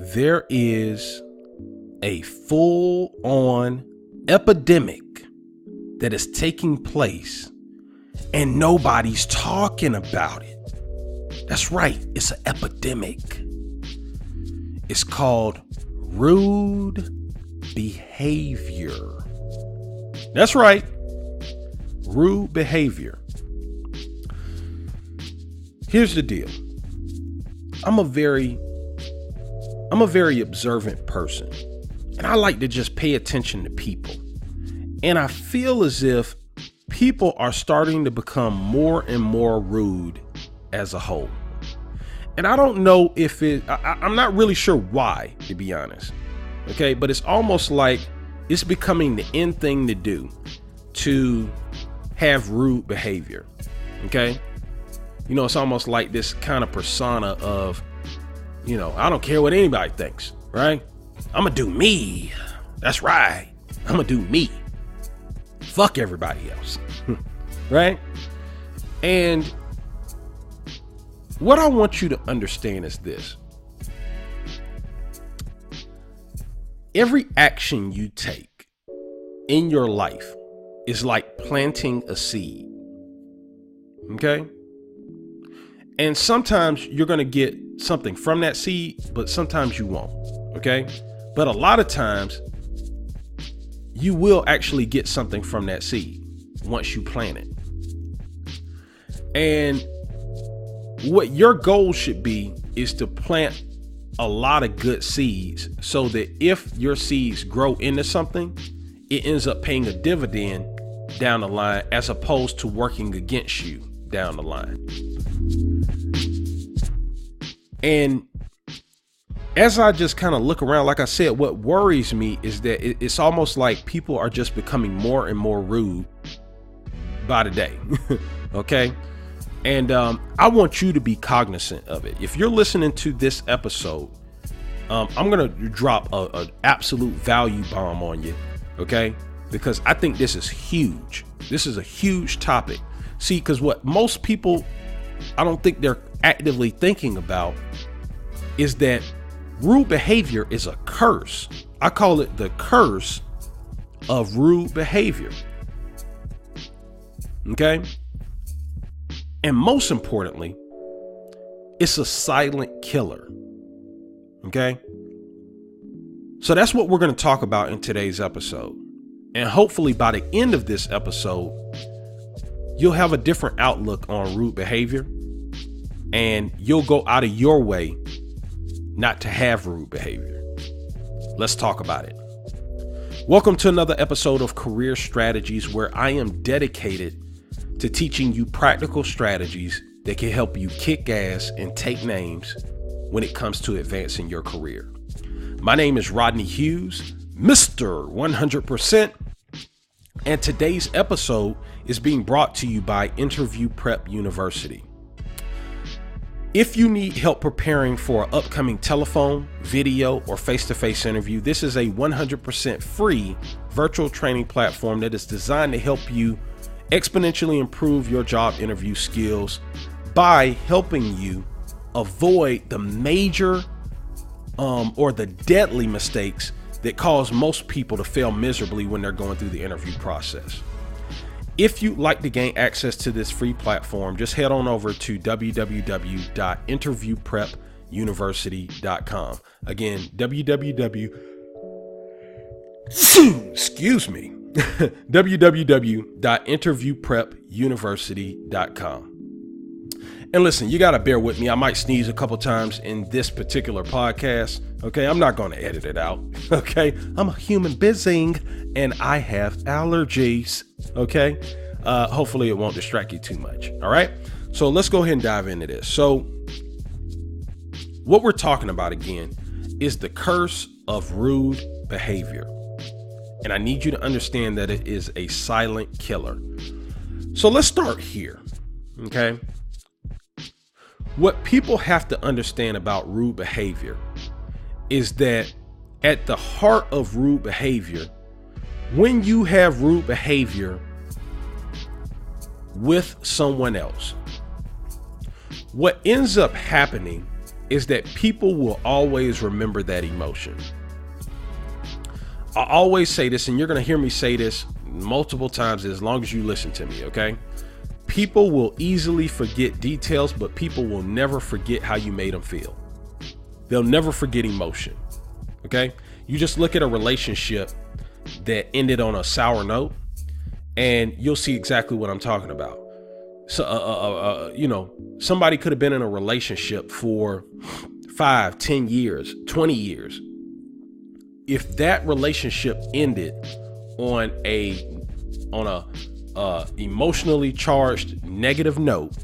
there is a full-on epidemic that is taking place and nobody's talking about it. That's right. It's an epidemic. It's called rude behavior. That's right. Rude behavior. Here's the deal. I'm a very observant person, and I like to just pay attention to people. And I feel as if people are starting to become more and more rude as a whole. And I don't know if I'm not really sure why, to be honest. Okay. But it's almost like it's becoming the in thing to do to have rude behavior. Okay. It's almost like this kind of persona of, I don't care what anybody thinks, right? I'm going to do me. That's right. I'm going to do me. Fuck everybody else. Right? And what I want you to understand is this. Every action you take in your life is like planting a seed. Okay? And sometimes you're going to get something from that seed, but sometimes you won't. Okay? But a lot of times you will actually get something from that seed once you plant it. And what your goal should be is to plant a lot of good seeds so that if your seeds grow into something, it ends up paying a dividend down the line as opposed to working against you down the line. And as I just kind of look around, like I said, what worries me is that it's almost like people are just becoming more and more rude by the day. Okay. And I want you to be cognizant of it. If you're listening to this episode, I'm going to drop an absolute value bomb on you. Okay. Because I think this is huge. This is a huge topic. See, because what most people, I don't think they're actively thinking about is that rude behavior is a curse. I call it the curse of rude behavior. Okay. And most importantly, it's a silent killer. Okay. So that's what we're going to talk about in today's episode. And hopefully by the end of this episode, you'll have a different outlook on rude behavior and you'll go out of your way not to have rude behavior. Let's talk about it. Welcome to another episode of Career Strategies, where I am dedicated to teaching you practical strategies that can help you kick ass and take names when it comes to advancing your career. My name is Rodney Hughes, Mr. 100%, and today's episode is being brought to you by Interview Prep University. If you need help preparing for an upcoming telephone, video, or face-to-face interview, this is a 100% free virtual training platform that is designed to help you exponentially improve your job interview skills by helping you avoid the major or the deadly mistakes that cause most people to fail miserably when they're going through the interview process. If you'd like to gain access to this free platform, just head on over to www.interviewprepuniversity.com. Again, www.interviewprepuniversity.com. And listen, you got to bear with me. I might sneeze a couple times in this particular podcast. Okay. I'm not going to edit it out. Okay. I'm a human being and I have allergies. Okay. Hopefully it won't distract you too much. All right. So let's go ahead and dive into this. So what we're talking about again is the curse of rude behavior. And I need you to understand that it is a silent killer. So let's start here. Okay. What people have to understand about rude behavior is that at the heart of rude behavior, when you have rude behavior with someone else, what ends up happening is that people will always remember that emotion. I always say this, and you're going to hear me say this multiple times as long as you listen to me, okay? People will easily forget details, but people will never forget how you made them feel. They'll never forget emotion, okay? You just look at a relationship that ended on a sour note, and you'll see exactly what I'm talking about. So, somebody could have been in a relationship for 5, 10 years, 20 years. If that relationship ended on a emotionally charged negative note,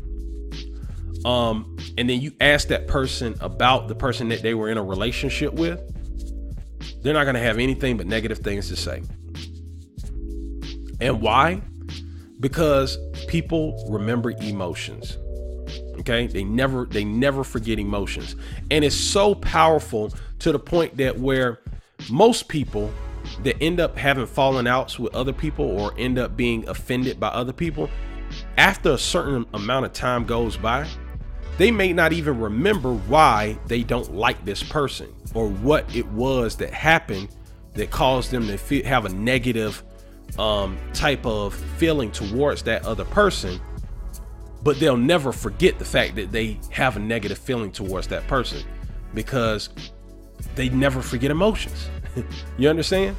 and then you ask that person about the person that they were in a relationship with, they're not going to have anything but negative things to say. And why? Because people remember emotions. Okay, they never forget emotions. And it's so powerful to the point that where most people that end up having fallen outs with other people or end up being offended by other people, after a certain amount of time goes by, they may not even remember why they don't like this person or what it was that happened that caused them to have a negative type of feeling towards that other person. But they'll never forget the fact that they have a negative feeling towards that person because they never forget emotions. You understand?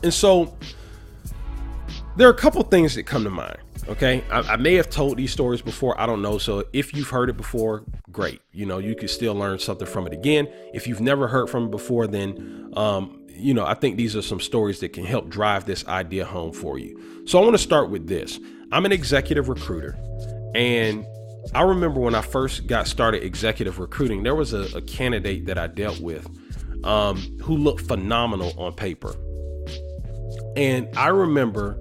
And so there are a couple things that come to mind. Okay, I may have told these stories before. I don't know. So if you've heard it before, great. You can still learn something from it again. If you've never heard from it before, then, I think these are some stories that can help drive this idea home for you. So I want to start with this. I'm an executive recruiter. And I remember when I first got started executive recruiting, there was a candidate that I dealt with who looked phenomenal on paper. And I remember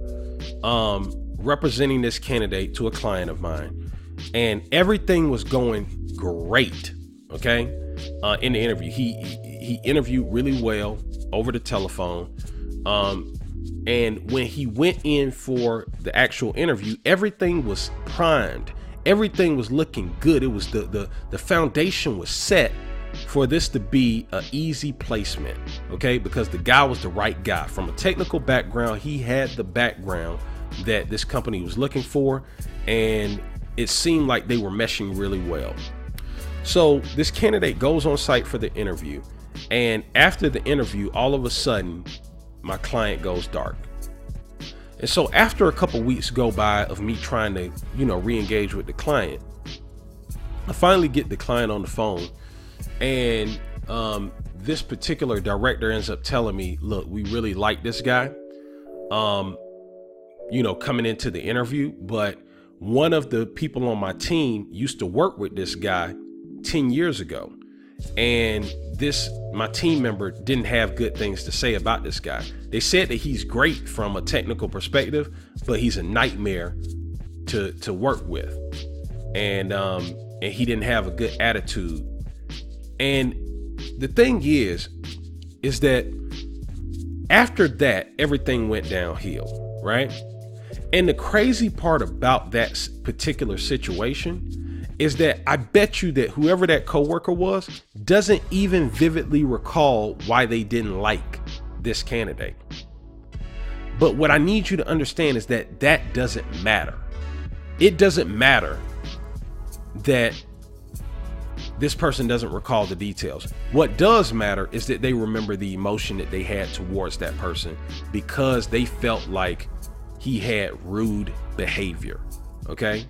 representing this candidate to a client of mine, and everything was going great. Okay. In the interview, he interviewed really well over the telephone. And when he went in for the actual interview, everything was primed. Everything was looking good. It was the foundation was set for this to be an easy placement. Okay. Because the guy was the right guy from a technical background. He had the background that this company was looking for, and it seemed like they were meshing really well. So this candidate goes on site for the interview, and after the interview, all of a sudden my client goes dark. And so after a couple weeks go by of me trying to re-engage with the client, I finally get the client on the phone, and this particular director ends up telling me, look, we really like this guy coming into the interview, but one of the people on my team used to work with this guy 10 years ago. And my team member didn't have good things to say about this guy. They said that he's great from a technical perspective, but he's a nightmare to work with. And he didn't have a good attitude. And the thing is that after that, everything went downhill, right? And the crazy part about that particular situation is that I bet you that whoever that coworker was doesn't even vividly recall why they didn't like this candidate. But what I need you to understand is that that doesn't matter. It doesn't matter that this person doesn't recall the details. What does matter is that they remember the emotion that they had towards that person because they felt like he had rude behavior. Okay.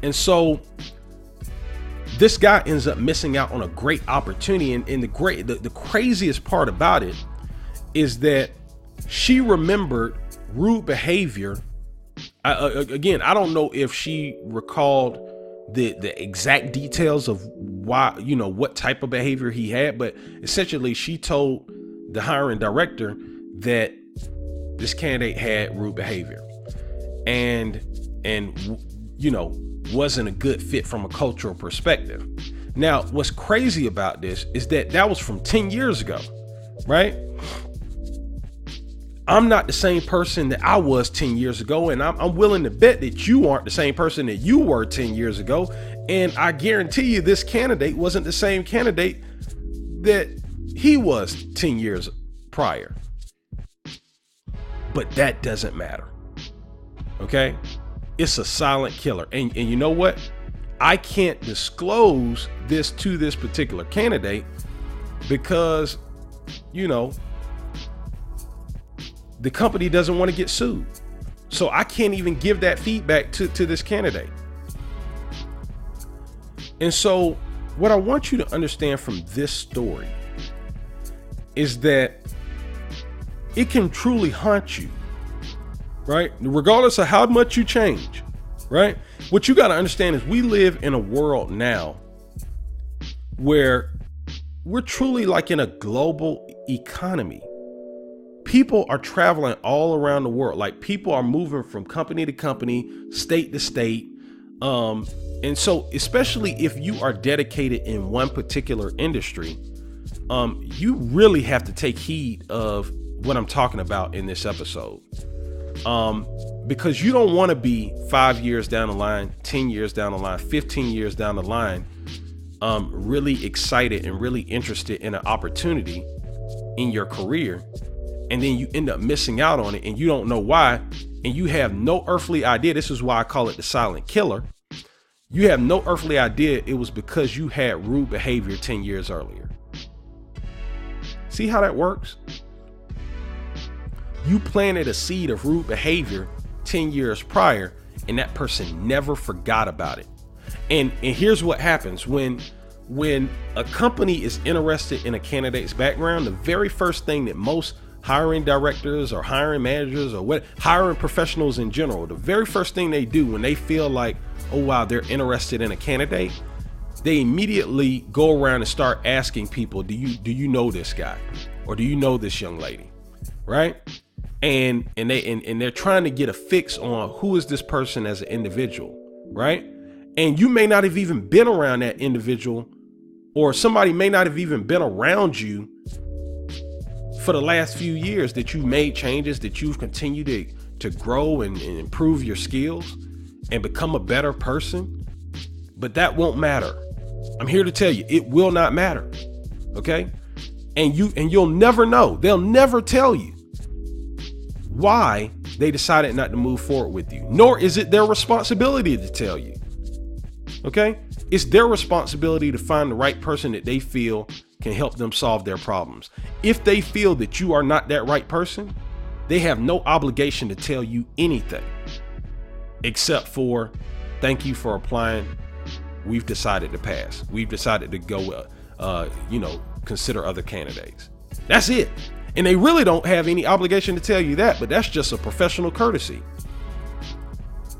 And so this guy ends up missing out on a great opportunity. And the craziest part about it is that she remembered rude behavior. Again, I don't know if she recalled the exact details of why, what type of behavior he had, but essentially she told the hiring director that this candidate had rude behavior and wasn't a good fit from a cultural perspective. Now, what's crazy about this is that was from 10 years ago, right? I'm not the same person that I was 10 years ago. And I'm willing to bet that you aren't the same person that you were 10 years ago. And I guarantee you this candidate wasn't the same candidate that he was 10 years prior. But that doesn't matter. Okay? It's a silent killer. And you know what? I can't disclose this to this particular candidate because, you know, the company doesn't want to get sued. So I can't even give that feedback to this candidate. And so what I want you to understand from this story is that it can truly haunt you, right? Regardless of how much you change, right? What you got to understand is we live in a world now where we're truly like in a global economy. People are traveling all around the world. Like people are moving from company to company, state to state. And so especially if you are dedicated in one particular industry, you really have to take heed of what I'm talking about in this episode. Because you don't want to be 5 years down the line, 10 years down the line, 15 years down the line, really excited and really interested in an opportunity in your career. And then you end up missing out on it and you don't know why. And you have no earthly idea. This is why I call it the silent killer. You have no earthly idea it was because you had rude behavior 10 years earlier. See how that works? You planted a seed of rude behavior 10 years prior, and that person never forgot about it. And here's what happens when a company is interested in a candidate's background. The very first thing that most hiring directors or hiring managers or hiring professionals in general, the very first thing they do when they feel like, oh wow, they're interested in a candidate, they immediately go around and start asking people, do you know this guy, or do you know this young lady, right? And they're trying to get a fix on who is this person as an individual, right? And you may not have even been around that individual, or somebody may not have even been around you for the last few years, that you made changes, that you've continued to grow and improve your skills and become a better person. But that won't matter. I'm here to tell you, it will not matter. Okay? And you'll never know. They'll never tell you why they decided not to move forward with you, nor is it their responsibility to tell you. Okay? It's their responsibility to find the right person that they feel can help them solve their problems. If they feel that you are not that right person, they have no obligation to tell you anything except for, thank you for applying. We've decided to pass. We've decided to go, consider other candidates. That's it. And they really don't have any obligation to tell you that, but that's just a professional courtesy.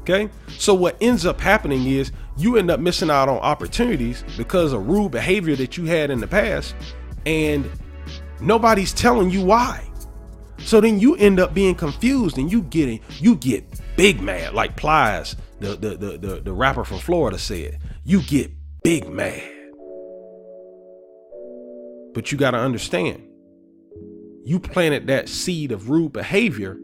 Okay. So what ends up happening is you end up missing out on opportunities because of rude behavior that you had in the past, and nobody's telling you why. So then you end up being confused and you get big mad, like Plies, the rapper from Florida said. You get big mad. But you got to understand, you planted that seed of rude behavior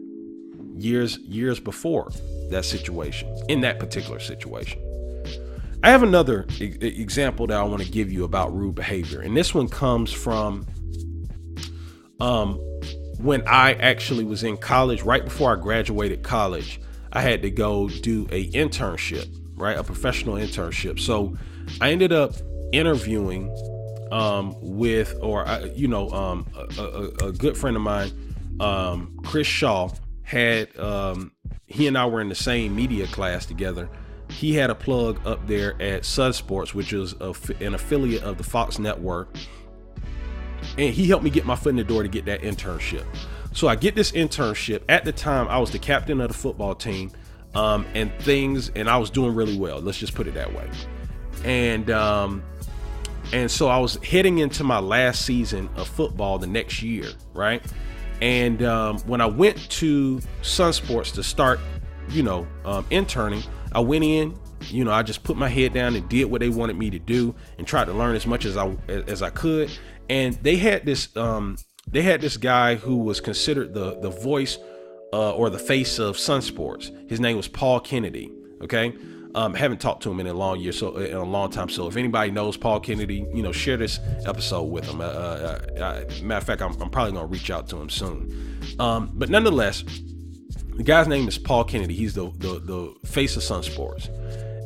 years before that situation, in that particular situation. I have another example that I want to give you about rude behavior. And this one comes from when I actually was in college. Right before I graduated college, I had to go do a internship, right? A professional internship. So I ended up interviewing with a good friend of mine, Chris Shaw, had he and I were in the same media class together. He had a plug up there at Sun Sports, which is an affiliate of the Fox network. And he helped me get my foot in the door to get that internship. So I get this internship. At the time, I was the captain of the football team, and I was doing really well. Let's just put it that way. And so I was heading into my last season of football the next year, right? And when I went to Sun Sports to start, interning, I went in, I just put my head down and did what they wanted me to do and tried to learn as much as I could. And they had this they had this guy who was considered the voice or the face of Sun Sports. His name was Paul Kennedy. Okay. Haven't talked to him in a long time. So if anybody knows Paul Kennedy, share this episode with him. Matter of fact, I'm probably going to reach out to him soon. But nonetheless, the guy's name is Paul Kennedy. He's the face of Sun Sports.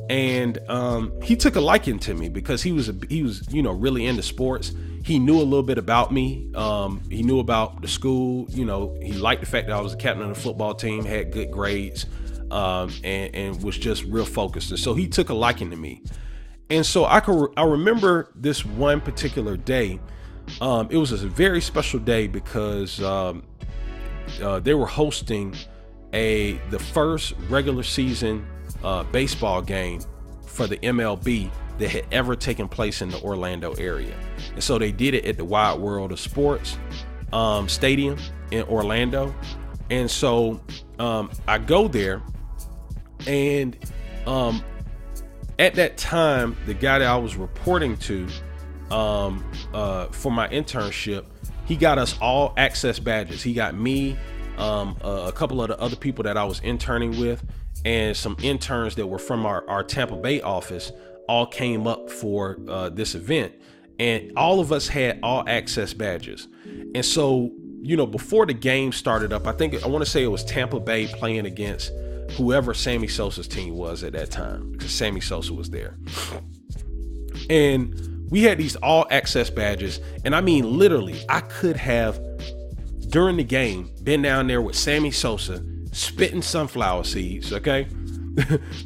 And he took a liking to me because he was really into sports. He knew a little bit about me. He knew about the school. He liked the fact that I was a captain of the football team, had good grades, and was just real focused. And so he took a liking to me. And so I remember this one particular day. It was a very special day because they were hosting the first regular season baseball game for the MLB that had ever taken place in the Orlando area. And so they did it at the Wide World of Sports Stadium in Orlando. And so I go there, and at that time, the guy that I was reporting to for my internship, he got us all access badges. He got me, a couple of the other people that I was interning with, and some interns that were from our Tampa Bay office all came up for this event, and all of us had all access badges. And so, before the game started up, I want to say it was Tampa Bay playing against whoever Sammy Sosa's team was at that time, because Sammy Sosa was there. And we had these all access badges. And I mean, literally, I could have, during the game, been down there with Sammy Sosa, spitting sunflower seeds. Okay.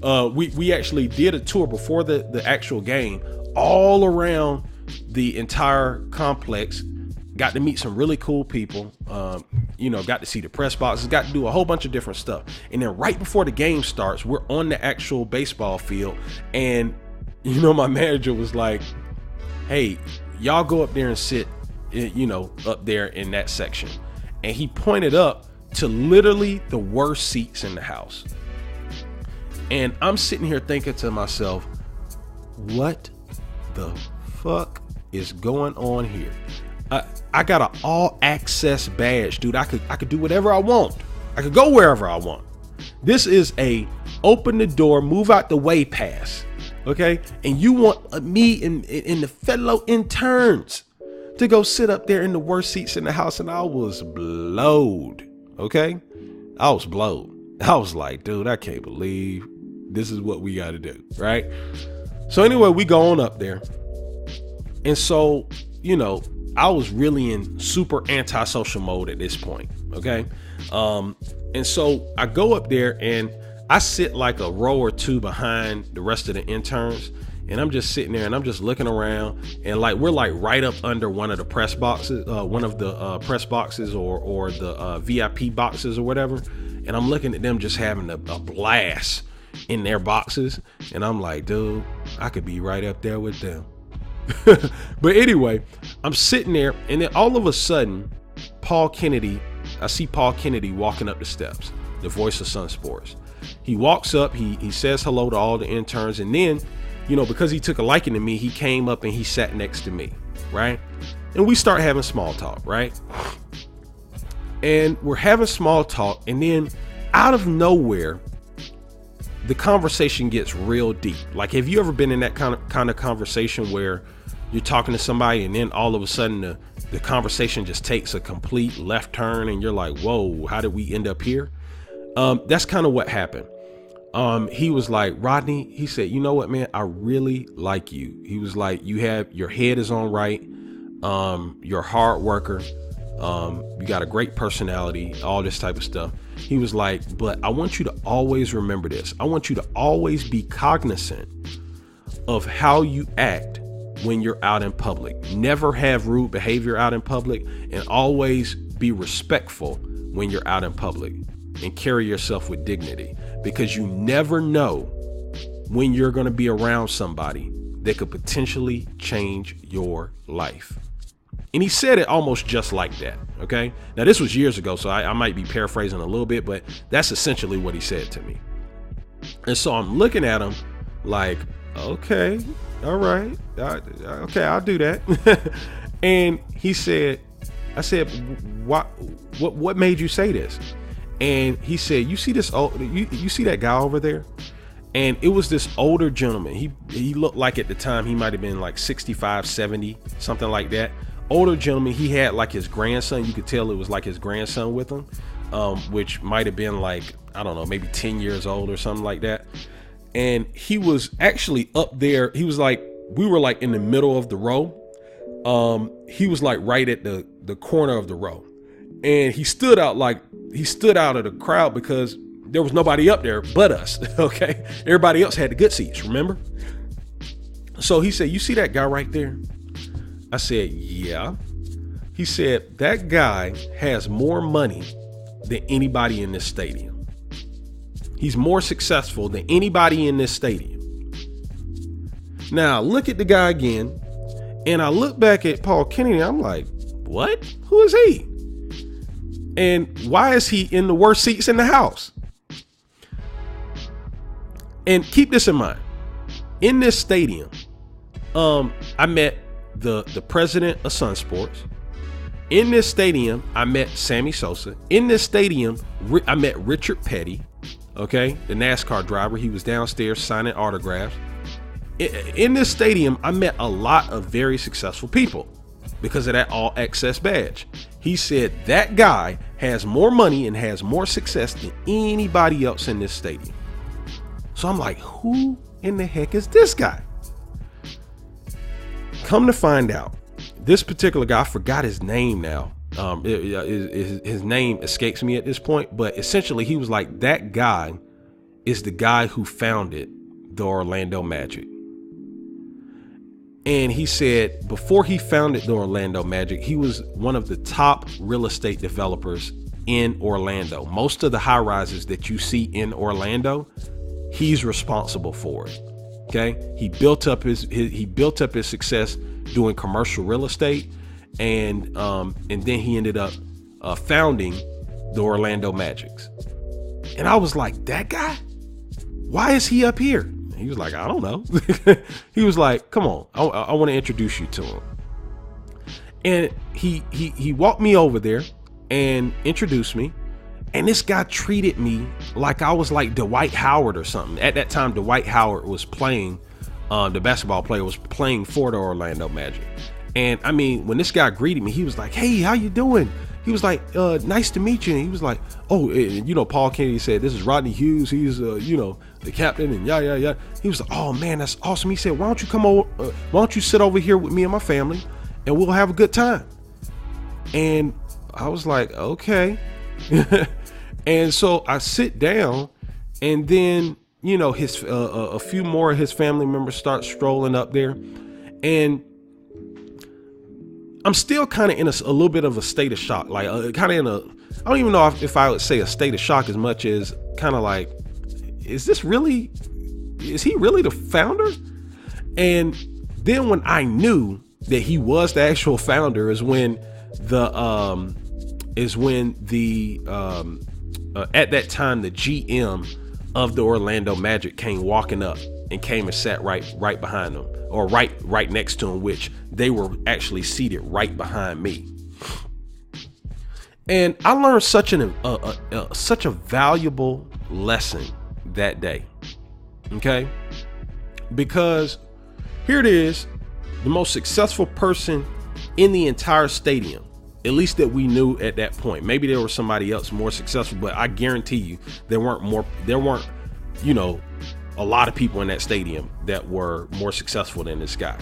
We actually did a tour before the actual game all around the entire complex. Got to meet some really cool people, got to see the press boxes, got to do a whole bunch of different stuff. And then right before the game starts, we're on the actual baseball field. And, my manager was like, hey, y'all go up there and sit, up there in that section. And he pointed up to literally the worst seats in the house. And I'm sitting here thinking to myself, what the fuck is going on here? I got an all access badge, dude. I could do whatever I want. I could go wherever I want. This is a open the door, move out the way pass. Okay. And you want me and the fellow interns to go sit up there in the worst seats in the house. And I was blowed. Okay. I was blowed. I was like, dude, I can't believe this is what we got to do. Right. So anyway, we go on up there. And so, I was really in super antisocial mode at this point. Okay. And so I go up there and I sit like a row or two behind the rest of the interns. And I'm just sitting there and I'm just looking around, and we're right up under one of the press boxes, press boxes or the VIP boxes or whatever. And I'm looking at them just having a blast in their boxes. And I'm like, dude, I could be right up there with them. But anyway, I'm sitting there, and then all of a sudden, I see Paul Kennedy walking up the steps, the voice of Sun Sports. He walks up, he says hello to all the interns, and then, because he took a liking to me, he came up and he sat next to me, right? And we start having small talk, right? And we're having small talk, and then out of nowhere, the conversation gets real deep. Like, have you ever been in that kind of conversation where you're talking to somebody and then all of a sudden the conversation just takes a complete left turn and you're like, whoa, how did we end up here? That's kind of what happened. He was like, Rodney, he said, you know what, man, I really like you. He was like, your head is on right. You're a hard worker. You got a great personality, all this type of stuff. He was like, but I want you to always remember this. I want you to always be cognizant of how you act when you're out in public. Never have rude behavior out in public, and always be respectful when you're out in public, and carry yourself with dignity, because you never know when you're going to be around somebody that could potentially change your life. And he said it almost just like that. Okay. Now, this was years ago, so I might be paraphrasing a little bit, but that's essentially what he said to me. And so I'm looking at him like, okay, all right. Okay, I'll do that. And he said, I said, what made you say this? And he said, you see this old, you see that guy over there? And it was this older gentleman. He looked like at the time he might have been like 65, 70, something like that. Older gentleman. He had like his grandson. You could tell it was like his grandson with him, which might have been like, I don't know, maybe 10 years old or something like that. And he was actually up there. He was like, we were like in the middle of the row. He was like right at the corner of the row. And he stood out of the crowd because there was nobody up there but us. Okay. Everybody else had the good seats, remember? So he said, you see that guy right there? I said, yeah. He said, that guy has more money than anybody in this stadium. He's more successful than anybody in this stadium. Now look at the guy again. And I look back at Paul Kennedy. I'm like, what? Who is he? And why is he in the worst seats in the house? And keep this in mind. In this stadium, I met the president of Sun Sports. In this stadium, I met Sammy Sosa. In this stadium, I met Richard Petty, okay, the NASCAR driver. He was downstairs signing autographs. In this stadium, I met a lot of very successful people because of that all access badge. He said that guy has more money and has more success than anybody else in this stadium. So I'm like, who in the heck is this guy? Come to find out, this particular guy, I forgot his name now. His name escapes me at this point, but essentially he was like, that guy is the guy who founded the Orlando Magic. And he said before he founded the Orlando Magic, he was one of the top real estate developers in Orlando. Most of the high rises that you see in Orlando, he's responsible for it. Okay. He built up his success doing commercial real estate. And then he ended up founding the Orlando Magics. And I was like, that guy? Why is he up here? And he was like, I don't know. He was like, come on, I want to introduce you to him. And he walked me over there and introduced me. And this guy treated me like I was like Dwight Howard or something. At that time, Dwight Howard was playing, the basketball player was playing for the Orlando Magic. And I mean, when this guy greeted me, he was like, hey, how you doing? He was like, nice to meet you. And he was like, oh, you know, Paul Kennedy said, this is Rodney Hughes. He's, you know, the captain and yeah. He was like, oh man, that's awesome. He said, why don't you come over? Why don't you sit over here with me and my family and we'll have a good time? And I was like, okay. And so I sit down, and then, you know, his a few more of his family members start strolling up there, and I'm still kind of in a little bit of a state of shock, like kind of in a, I don't even know if I would say a state of shock as much as kind of like, is he really the founder? And then when I knew that he was the actual founder is when at that time, the GM of the Orlando Magic came walking up and came and sat right behind him, or right next to him, which they were actually seated right behind me. And I learned such a valuable lesson that day. Okay, because here it is, the most successful person in the entire stadium. At least that we knew at that point. Maybe there was somebody else more successful, but I guarantee you there weren't, you know, a lot of people in that stadium that were more successful than this guy.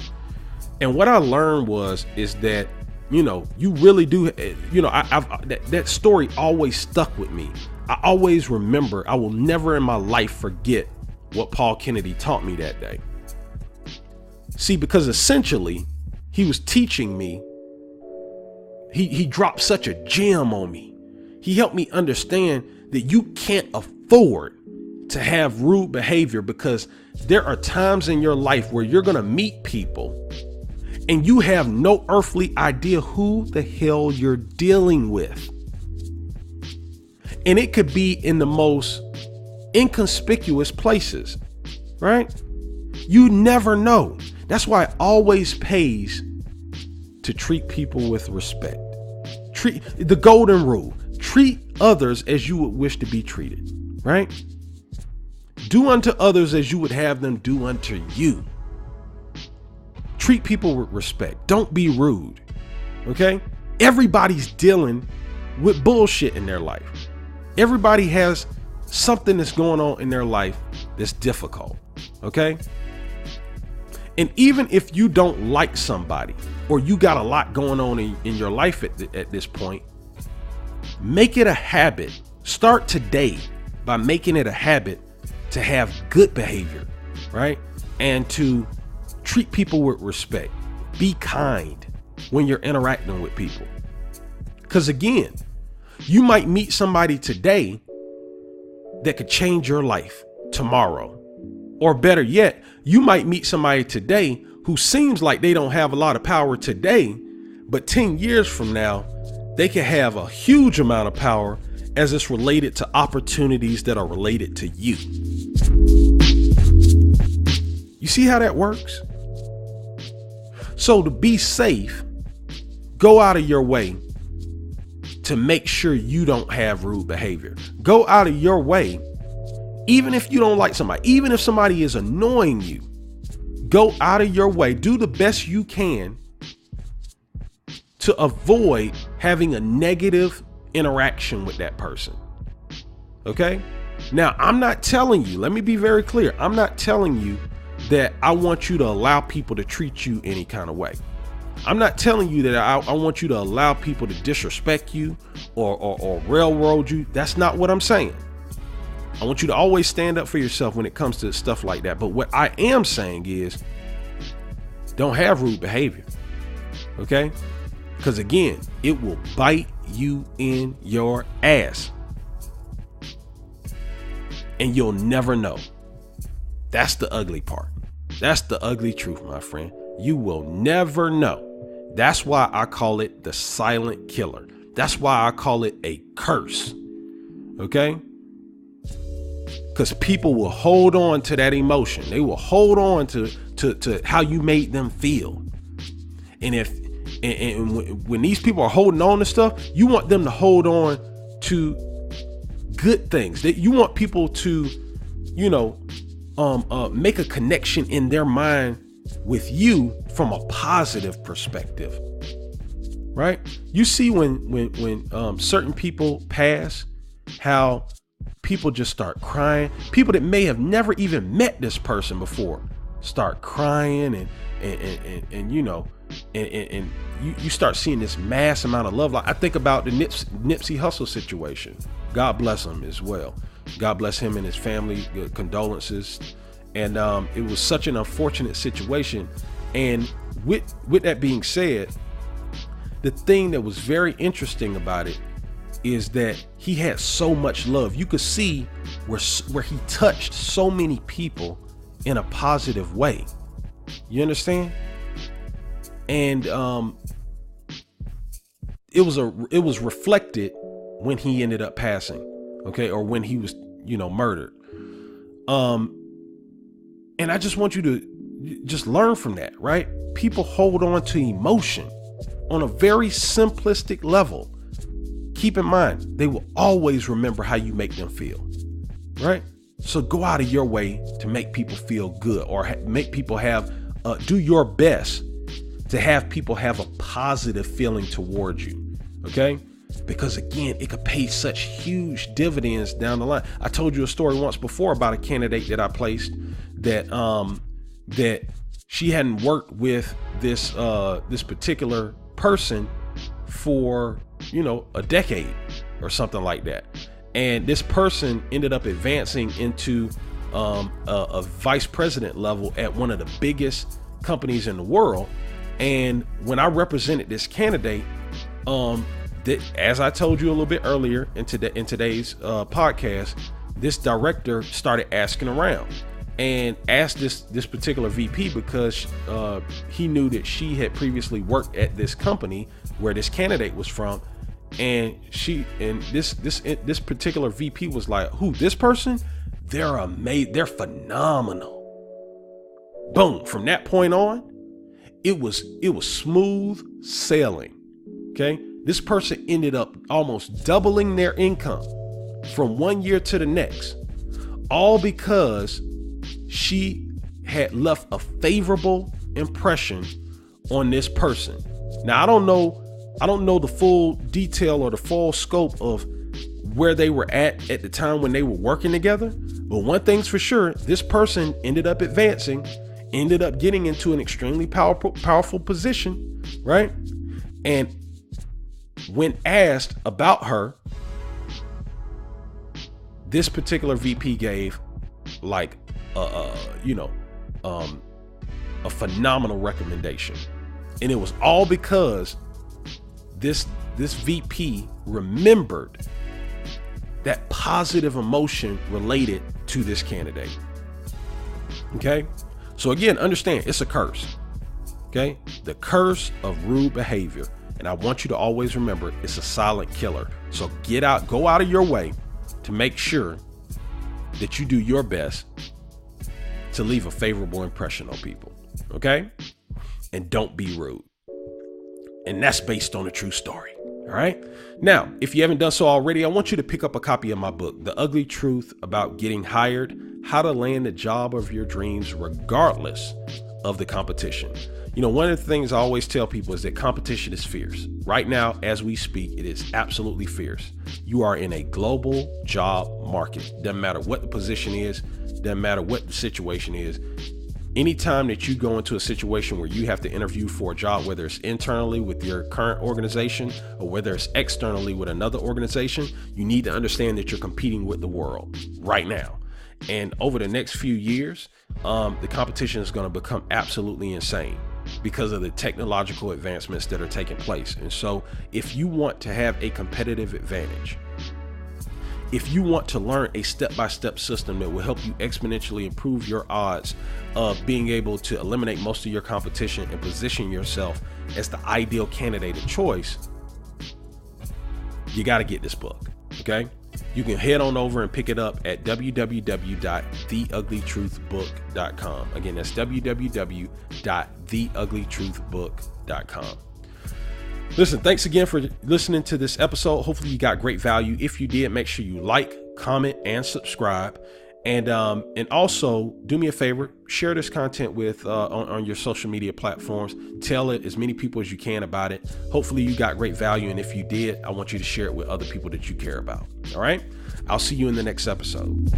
And what I learned is that, you know, you really do, you know, that story always stuck with me. I always remember, I will never in my life forget what Paul Kennedy taught me that day. See, because essentially he was teaching me. He dropped such a gem on me. He helped me understand that you can't afford to have rude behavior, because there are times in your life where you're going to meet people and you have no earthly idea who the hell you're dealing with. And it could be in the most inconspicuous places, right? You never know. That's why it always pays to treat people with respect. Treat the golden rule. Treat others as you would wish to be treated, right? Do unto others as you would have them do unto you. Treat people with respect. Don't be rude. Okay? Everybody's dealing with bullshit in their life. Everybody has something that's going on in their life that's difficult. Okay? And even if you don't like somebody or you got a lot going on in your life at this point, make it a habit. Start today by making it a habit to have good behavior, right? And to treat people with respect. Be kind when you're interacting with people. Because again, you might meet somebody today that could change your life tomorrow. Or better yet, you might meet somebody today who seems like they don't have a lot of power today, but 10 years from now, they can have a huge amount of power as it's related to opportunities that are related to you. You see how that works? So to be safe, go out of your way to make sure you don't have rude behavior. Go out of your way, even if you don't like somebody, even if somebody is annoying you, go out of your way, do the best you can to avoid having a negative interaction with that person. Okay? Now, I'm not telling you, let me be very clear. I'm not telling you that I want you to allow people to treat you any kind of way. I'm not telling you that I want you to allow people to disrespect you or railroad you. That's not what I'm saying. I want you to always stand up for yourself when it comes to stuff like that. But what I am saying is, don't have rude behavior. Okay? Because again, it will bite you in your ass. And you'll never know. That's the ugly part. That's the ugly truth, my friend. You will never know. That's why I call it the silent killer. That's why I call it a curse. Okay? Because people will hold on to that emotion. They will hold on to how you made them feel. And when these people are holding on to stuff, you want them to hold on to good things. You want people to, make a connection in their mind with you from a positive perspective, right? You see when certain people pass, how people just start crying. People that may have never even met this person before start crying and you start seeing this mass amount of love. Like I think about the Nipsey Hussle situation. God bless him as well. God bless him and his family. Condolences. And it was such an unfortunate situation. And with that being said, the thing that was very interesting about it is that he had so much love. You could see where he touched so many people in a positive way. You understand? And it was reflected when he ended up passing, okay, or when he was, murdered. And I just want you to just learn from that, right? People hold on to emotion on a very simplistic level. Keep in mind, they will always remember how you make them feel, right? So go out of your way to make people feel good, or make people do your best to have people have a positive feeling towards you, okay? Because again, it could pay such huge dividends down the line. I told you a story once before about a candidate that I placed that she hadn't worked with this particular person for, a decade or something like that. And this person ended up advancing into a vice president level at one of the biggest companies in the world. And when I represented this candidate, as I told you a little bit earlier in today's podcast, this director started asking around and asked this particular VP because he knew that she had previously worked at this company where this candidate was from. And this particular VP was like, who, this person? They're amazing. They're phenomenal. Boom. From that point on, it was smooth sailing. Okay. This person ended up almost doubling their income from one year to the next, all because she had left a favorable impression on this person. Now, I don't know the full detail or the full scope of where they were at the time when they were working together. But one thing's for sure, this person ended up advancing, ended up getting into an extremely powerful position, right? And when asked about her, this particular VP gave like a phenomenal recommendation. And it was all because this VP remembered that positive emotion related to this candidate. Okay. So again, understand it's a curse. Okay. The curse of rude behavior. And I want you to always remember it's a silent killer. So go out of your way to make sure that you do your best to leave a favorable impression on people. Okay. And don't be rude. And that's based on a true story. All right. Now, if you haven't done so already, I want you to pick up a copy of my book, The Ugly Truth About Getting Hired, How to Land the Job of Your Dreams Regardless of the Competition. One of the things I always tell people is that competition is fierce. Right now, as we speak, it is absolutely fierce. You are in a global job market. Doesn't matter what the position is, doesn't matter what the situation is. Anytime that you go into a situation where you have to interview for a job, whether it's internally with your current organization or whether it's externally with another organization, you need to understand that you're competing with the world right now. And over the next few years, the competition is going to become absolutely insane because of the technological advancements that are taking place. And so if you want to have a competitive advantage, if you want to learn a step-by-step system that will help you exponentially improve your odds of being able to eliminate most of your competition and position yourself as the ideal candidate of choice, you got to get this book. Okay. You can head on over and pick it up at www.theuglytruthbook.com. Again, that's www.theuglytruthbook.com. Listen, thanks again for listening to this episode. Hopefully you got great value. If you did, make sure you like, comment, and subscribe. And also do me a favor, share this content with on your social media platforms. Tell it as many people as you can about it. Hopefully you got great value. And if you did, I want you to share it with other people that you care about. All right. I'll see you in the next episode.